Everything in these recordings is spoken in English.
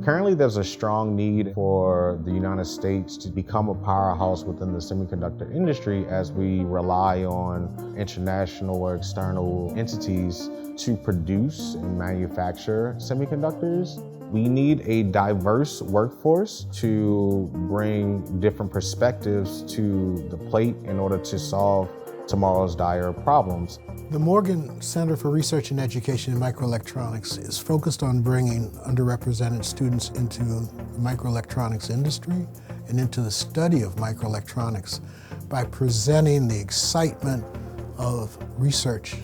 Currently, there's a strong need for the United States to become a powerhouse within the semiconductor industry as we rely on international or external entities to produce and manufacture semiconductors. We need a diverse workforce to bring different perspectives to the plate in order to solve tomorrow's dire problems. The Morgan Center for Research and Education in Microelectronics is focused on bringing underrepresented students into the microelectronics industry and into the study of microelectronics by presenting the excitement of research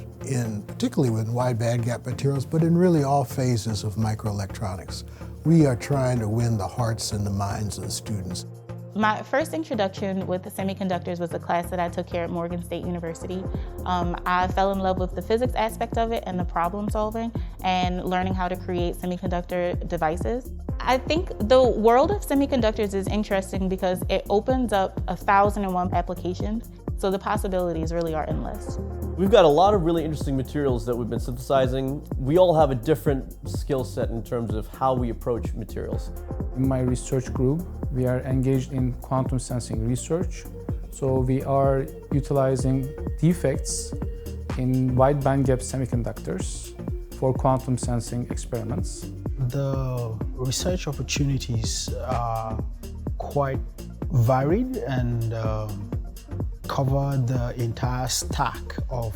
particularly in wide bandgap materials, but in really all phases of microelectronics. We are trying to win the hearts and the minds of the students. My first introduction with the semiconductors was a class that I took here at Morgan State University. I fell in love with the physics aspect of it and the problem solving and learning how to create semiconductor devices. I think the world of semiconductors is interesting because it opens up 1,001 applications, so the possibilities really are endless. We've got a lot of really interesting materials that we've been synthesizing. We all have a different skill set in terms of how we approach materials. In my research group, we are engaged in quantum sensing research. So we are utilizing defects in wide bandgap semiconductors for quantum sensing experiments. The research opportunities are quite varied and cover the entire stack of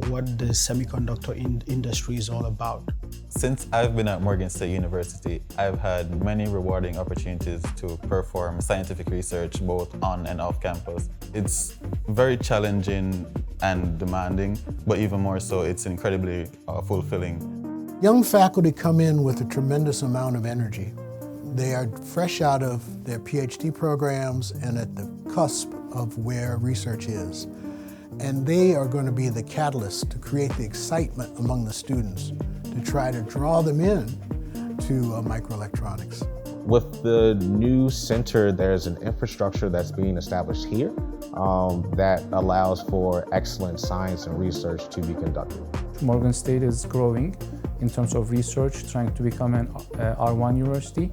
what the semiconductor industry is all about. Since I've been at Morgan State University, I've had many rewarding opportunities to perform scientific research both on and off campus. It's very challenging and demanding, but even more so, it's incredibly fulfilling. Young faculty come in with a tremendous amount of energy. They are fresh out of their PhD programs and at the cusp of where research is. And they are going to be the catalyst to create the excitement among the students to try to draw them in to microelectronics. With the new center, there's an infrastructure that's being established here that allows for excellent science and research to be conducted. Morgan State is growing in terms of research, trying to become an R1 university.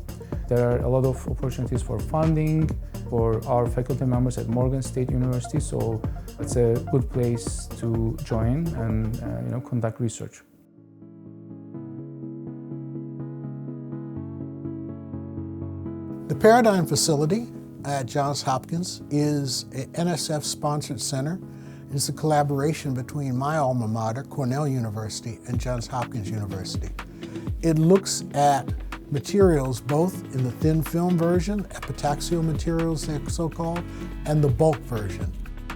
There are a lot of opportunities for funding for our faculty members at Morgan State University, so it's a good place to join and conduct research. The Paradigm facility at Johns Hopkins is an NSF-sponsored center. It's a collaboration between my alma mater, Cornell University, and Johns Hopkins University. It looks at materials both in the thin film version, epitaxial materials they're so-called, and the bulk version.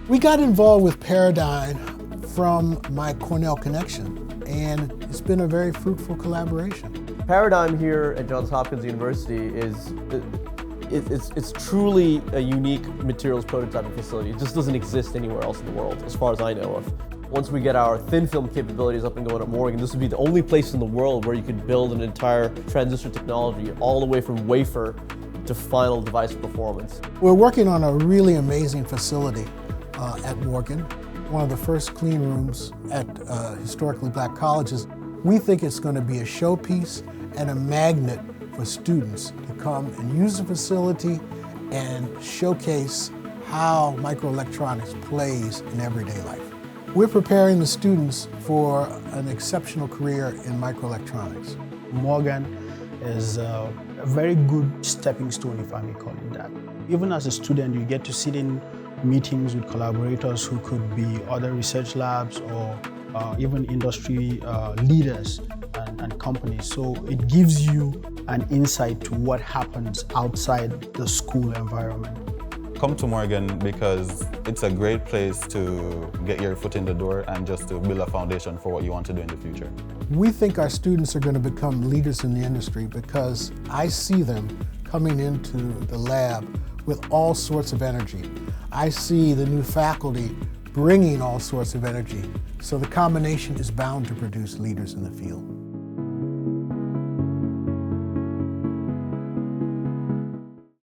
We got involved with Paradigm from my Cornell connection, and it's been a very fruitful collaboration. Paradigm here at Johns Hopkins University it's truly a unique materials prototyping facility. It just doesn't exist anywhere else in the world, as far as I know of. Once we get our thin film capabilities up and going at Morgan, this would be the only place in the world where you could build an entire transistor technology all the way from wafer to final device performance. We're working on a really amazing facility at Morgan, one of the first clean rooms at historically black colleges. We think it's going to be a showpiece and a magnet for students to come and use the facility and showcase how microelectronics plays in everyday life. We're preparing the students for an exceptional career in microelectronics. Morgan is a very good stepping stone, if I may call it that. Even as a student, you get to sit in meetings with collaborators who could be other research labs or even industry leaders and companies. So it gives you an insight to what happens outside the school environment. Come to Morgan because it's a great place to get your foot in the door and just to build a foundation for what you want to do in the future. We think our students are going to become leaders in the industry because I see them coming into the lab with all sorts of energy. I see the new faculty bringing all sorts of energy. So the combination is bound to produce leaders in the field.